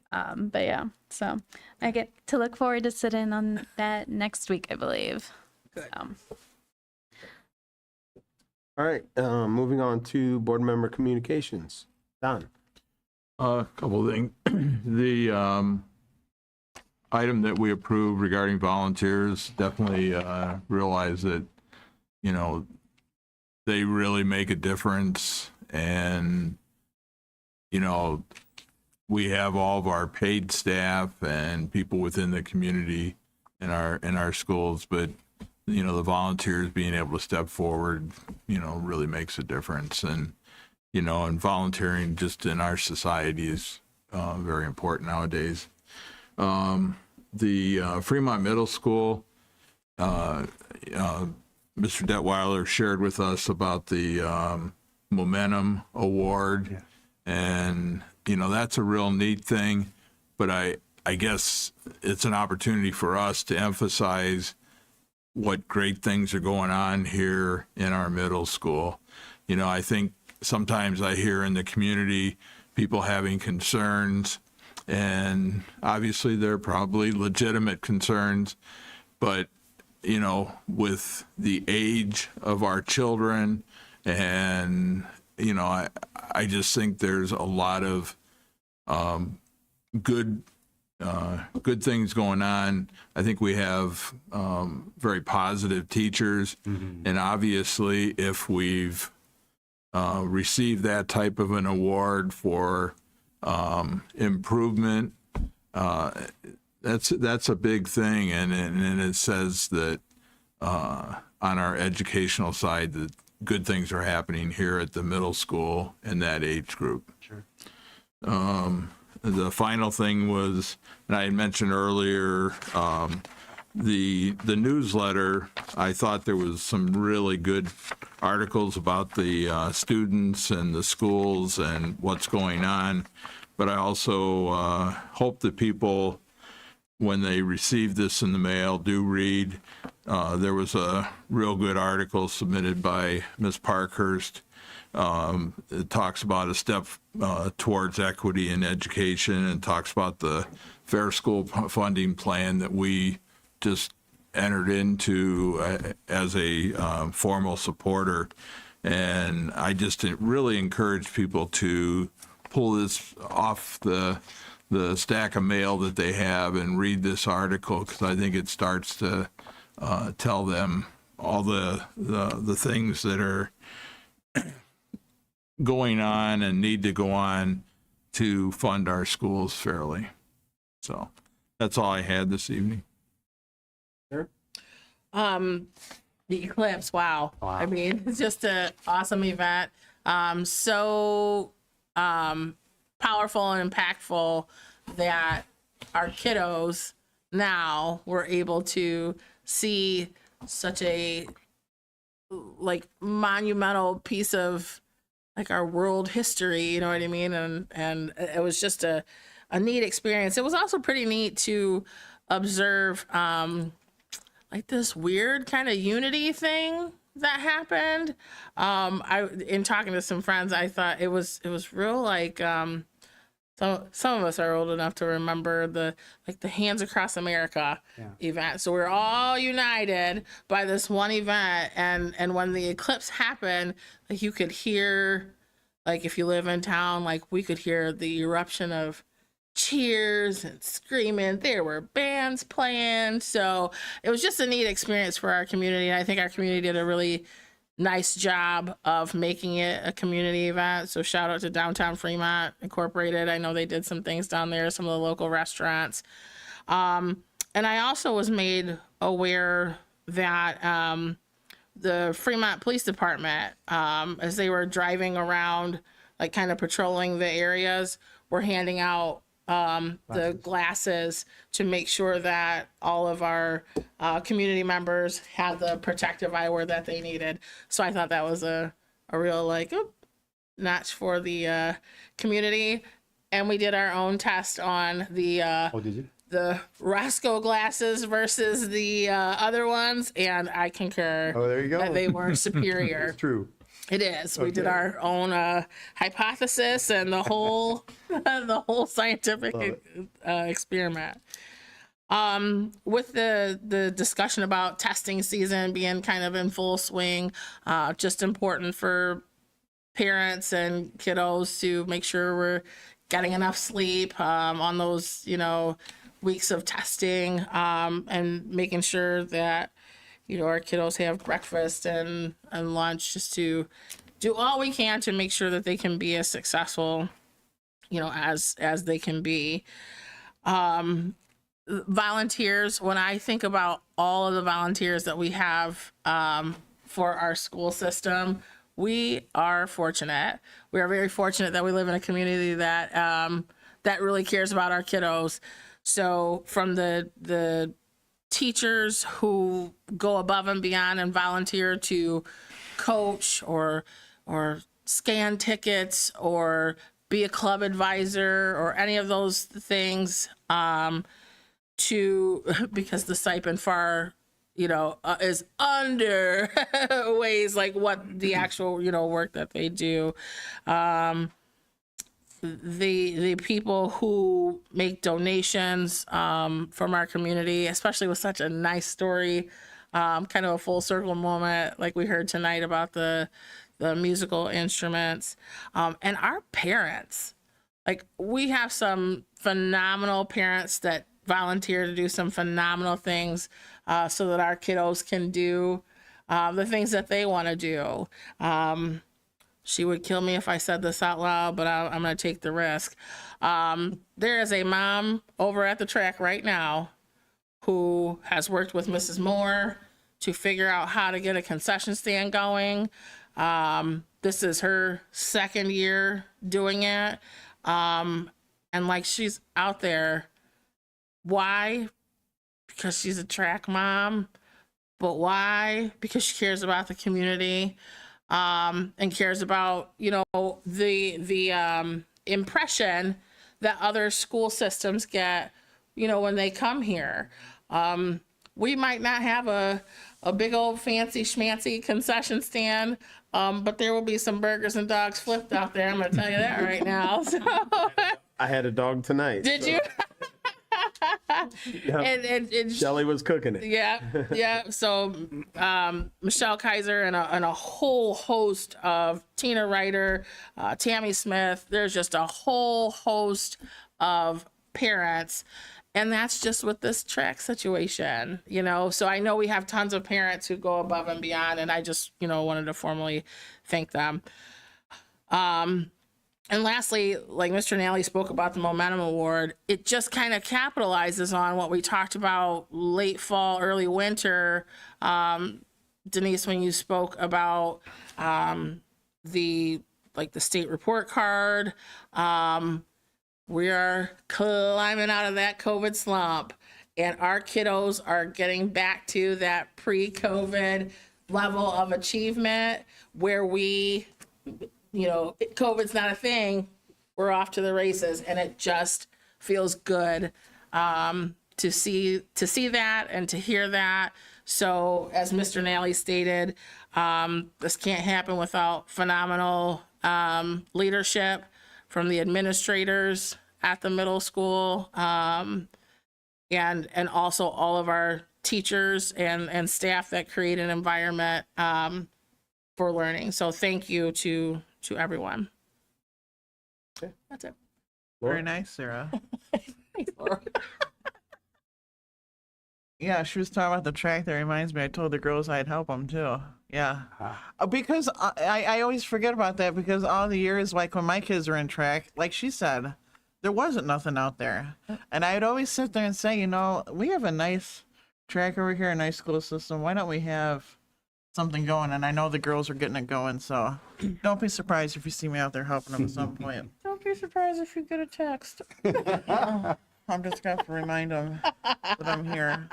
but yeah, so I get to look forward to sitting on that next week, I believe. Good. All right, moving on to board member communications. Don. A couple of things. The item that we approved regarding volunteers, definitely realize that, they really make a difference. And, we have all of our paid staff and people within the community in our schools, but, the volunteers being able to step forward, really makes a difference. And, and volunteering just in our society is very important nowadays. The Fremont Middle School, Mr. Detweiler shared with us about the Momentum Award, and that's a real neat thing. But I guess it's an opportunity for us to emphasize what great things are going on here in our middle school. I think sometimes I hear in the community people having concerns, and obviously they're probably legitimate concerns, but with the age of our children, and I just think there's a lot of good things going on. I think we have very positive teachers, and obviously if we've received that type of an award for improvement, that's a big thing, and it says that on our educational side that good things are happening here at the middle school in that age group. Sure. The final thing was, and I had mentioned earlier, the newsletter. I thought there was some really good articles about the students and the schools and what's going on, but I also hope that people, when they receive this in the mail, do read. There was a real good article submitted by Ms. Parkhurst. It talks about a step towards equity in education, and talks about the Fair School funding plan that we just entered into as a formal supporter. And I just really encourage people to pull this off the stack of mail that they have and read this article, because I think it starts to tell them all the things that are going on and need to go on to fund our schools fairly. So that's all I had this evening. The eclipse, wow. I mean, it's just an awesome event. So powerful and impactful that our kiddos now were able to see such a like monumental piece of like our world history, you know what I mean? And it was just a neat experience. It was also pretty neat to observe like this weird kind of unity thing that happened. In talking to some friends, I thought it was real like some of us are old enough to remember the Hands Across America event. So we're all united by this one event, and when the eclipse happened, like you could hear, like if you live in town, like we could hear the eruption of cheers and screaming. There were bands playing. So it was just a neat experience for our community. And I think our community did a really nice job of making it a community event. So shout out to Downtown Fremont Incorporated. I know they did some things down there, some of the local restaurants. And I also was made aware that the Fremont Police Department, as they were driving around, like kind of patrolling the areas, were handing out the glasses to make sure that all of our community members had the protective eyewear that they needed. So I thought that was a real like notch for the community. And we did our own test on the did you? the Roscoe glasses versus the other ones, and I concur. Oh, there you go. That they were superior. It's true. It is. We did Okay. our own hypothesis and the whole the whole scientific experiment. With the discussion about testing season being kind of in full swing, just important for parents and kiddos to make sure we're getting enough sleep on those, weeks of testing, and making sure that our kiddos have breakfast and lunch, just to do all we can to make sure that they can be as successful, as they can be. Volunteers, when I think about all of the volunteers that we have for our school system, we are fortunate. We are very fortunate that we live in a community that that really cares about our kiddos. So from the teachers who go above and beyond and volunteer to coach or scan tickets or be a club advisor or any of those things, to because the stipend FAR is under ways like what the actual work that they do. The people who make donations from our community, especially with such a nice story, kind of a full circle moment like we heard tonight about the musical instruments, and our parents. Like, we have some phenomenal parents that volunteer to do some phenomenal things so that our kiddos can do the things that they want to do. She would kill me if I said this out loud, but I'm going to take the risk. There is a mom over at the track right now who has worked with Mrs. Moore to figure out how to get a concession stand going. This is her second year doing it. And like, she's out there. Why? Because she's a track mom. But why? Because she cares about the community. And cares about, the impression that other school systems get, when they come here. We might not have a big old fancy schmancy concession stand, but there will be some burgers and dogs flipped out there. I'm going to tell you that right now. So. I had a dog tonight. Did so. you? Yep. and Shelly was cooking it. Yeah. So Michelle Kaiser and a whole host of Tina Ryder, Tammy Smith. There's just a whole host of parents. And that's just with this track situation, So I know we have tons of parents who go above and beyond, and I just, wanted to formally thank them. And lastly, like Mr. Nally spoke about the Momentum Award, it just kind of capitalizes on what we talked about late fall, early winter. Denise, when you spoke about the state report card, we are climbing out of that COVID slump, and our kiddos are getting back to that pre-COVID level of achievement where we, COVID's not a thing. We're off to the races, and it just feels good to see that and to hear that. So, as Mr. Nally stated, this can't happen without phenomenal leadership from the administrators at the middle school, and also all of our teachers and staff that create an environment for learning. So thank you to everyone. Okay. That's it. Very nice, Sarah. Thanks, Laura. Yeah, she was talking about the track. That reminds me, I told the girls I'd help them too. Yeah. Because I always forget about that, because all the years, like when my kids were in track, like she said, there wasn't nothing out there. And I'd always sit there and say, we have a nice track over here, a nice school system. Why don't we have something going? And I know the girls are getting it going, so don't be surprised if you see me out there helping them at some point. Don't be surprised if you get a text. I'm just gonna have to remind them that I'm here.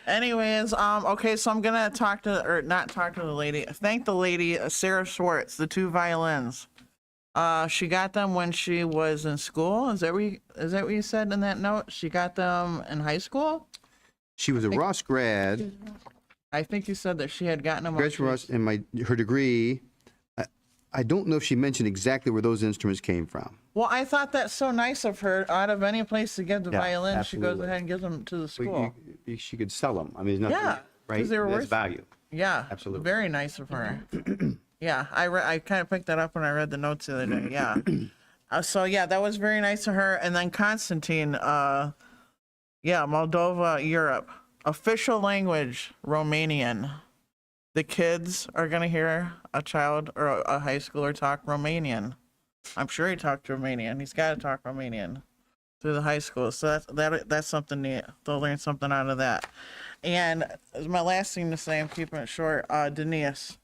Anyways, okay, so I'm gonna thank the lady, Sarah Schwartz, the 2 violins. She got them when she was in school. Is that what you said in that note? She got them in high school? She was a Ross grad. I think you said that she had gotten them. Graduated from Ross, and her degree. I don't know if she mentioned exactly where those instruments came from. Well, I thought that's so nice of her. Out of any place to get the Yeah, violin, she goes absolutely. ahead and gives them to the school. She could sell them. I mean, there's nothing, Yeah, right? 'cause they were That's worth- value. Yeah, Absolutely. very nice of her. Yeah, I kind of picked that up when I read the notes the other day. Yeah. So yeah, that was very nice of her. And then Constantine, Moldova, Europe. Official language, Romanian. The kids are gonna hear a child or a high schooler talk Romanian. I'm sure he talked Romanian. He's got to talk Romanian through the high school. So that's something neat. They'll learn something out of that. And my last thing to say, I'm keeping it short. Denise,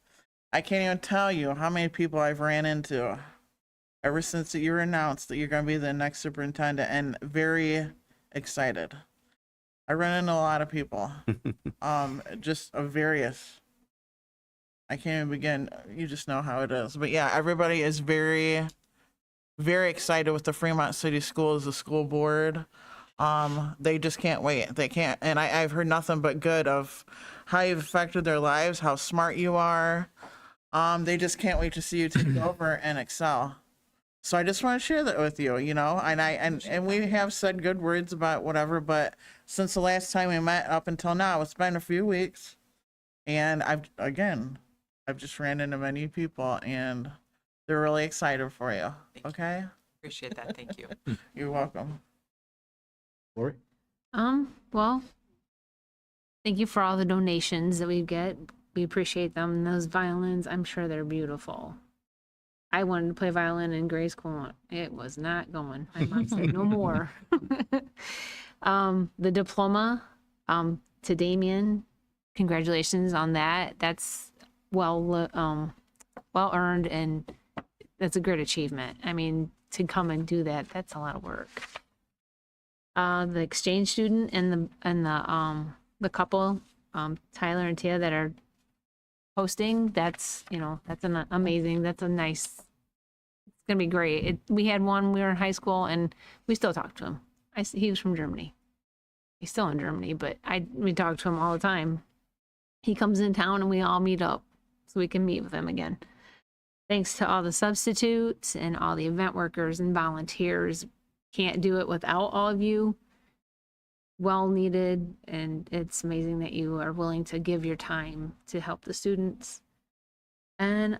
I can't even tell you how many people I've ran into ever since you were announced that you're going to be the next superintendent, and very excited. I run into a lot of people, just of various. I can't even begin. You just know how it is. But yeah, everybody is very, very excited with the Fremont City Schools, the school board. They just can't wait. They can't. And I've heard nothing but good of how you've affected their lives, how smart you are. They just can't wait to see you take over and excel. So I just want to share that with you, and we have said good words about whatever, but since the last time we met up until now, it's been a few weeks, and I've just ran into many people, and they're really excited for you. Okay? Appreciate that. Thank you. You're welcome. Lori? Well, thank you for all the donations that we get. We appreciate them. And those violins, I'm sure they're beautiful. I wanted to play violin in grade school. It was not going. My mom said no more. The diploma, to Damien, congratulations on that. That's well earned, and that's a great achievement. I mean, to come and do that, that's a lot of work. The exchange student and the couple, Tyler and Tia, that are hosting, that's amazing. That's a nice, it's gonna be great. We had one, we were in high school, and we still talk to him. He was from Germany. He's still in Germany, but we talk to him all the time. He comes in town and we all meet up so we can meet with him again. Thanks to all the substitutes and all the event workers and volunteers. Can't do it without all of you. Well needed, and it's amazing that you are willing to give your time to help the students. And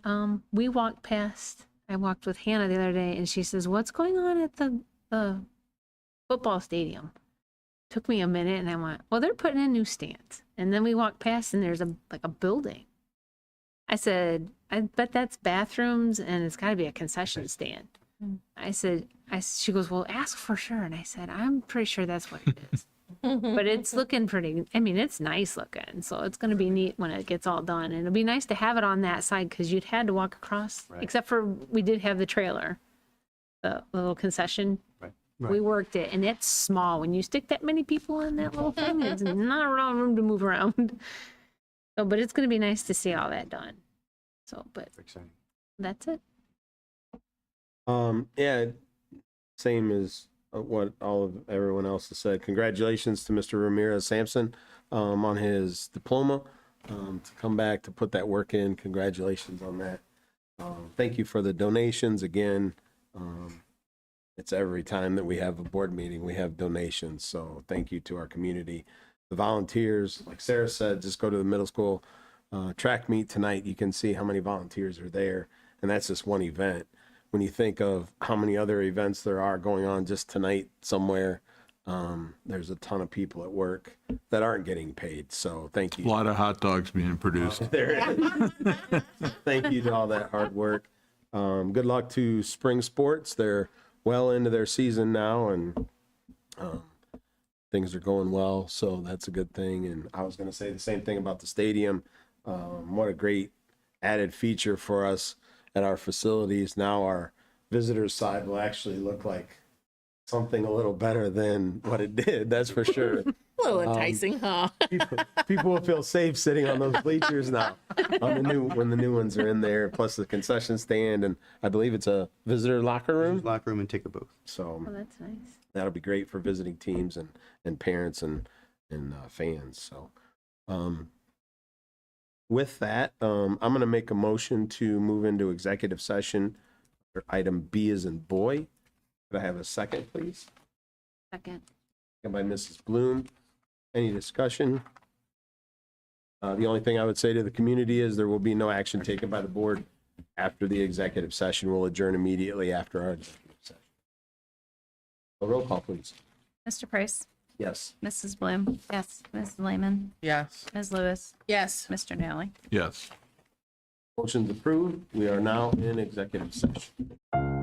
we walked past, I walked with Hannah the other day, and she says, "What's going on at the football stadium?" Took me a minute, and I went, "Well, they're putting in new stands." And then we walked past, and there's a building. I said, I bet that's bathrooms and it's got to be a concession stand. I said, she goes, well, ask for sure. And I said, I'm pretty sure that's what it is. But it's looking pretty, I mean, it's nice looking. So it's going to be neat when it gets all done. And it'll be nice to have it on that side because you'd had to walk across, except for we did have the trailer, the little concession. We worked it, and it's small. When you stick that many people in that little thing, it's not a lot of room to move around. So, but it's going to be nice to see all that done. So, but Exciting. that's it. Yeah, same as what everyone else has said. Congratulations to Mr. Ramirez Sampson on his diploma. To come back to put that work in, congratulations on that. Thank you for the donations again. It's every time that we have a board meeting, we have donations. So thank you to our community. The volunteers, like Sarah said, just go to the middle school track meet tonight. You can see how many volunteers are there. And that's just one event. When you think of how many other events there are going on just tonight somewhere, there's a ton of people at work that aren't getting paid. So thank A you. lot of hot dogs being produced. There it is. Thank you to all that hard work. Good luck to spring sports. They're well into their season now, and things are going well, so that's a good thing. And I was going to say the same thing about the stadium. What a great added feature for us at our facilities. Now our visitors side will actually look like something a little better than what it did, that's for sure. A little enticing, huh? People will feel safe sitting on those bleachers now when the new ones are in there, plus the concession stand, and I believe it's a visitor locker room. Locker room and ticket booth. So Oh, that's nice. that'll be great for visiting teams and parents and fans. So with that, I'm going to make a motion to move into executive session for item B as in boy. Could I have a second, please? Second. Second by Mrs. Bloom. Any discussion? The only thing I would say to the community is there will be no action taken by the board after the executive session. We'll adjourn immediately after our executive session. A roll call, please. Mr. Price, Yes. Mrs. Bloom. Yes. Mrs. Lehman, Yes. Ms. Lewis, Yes. Mr. Nally. Yes. Motion's approved. We are now in executive session.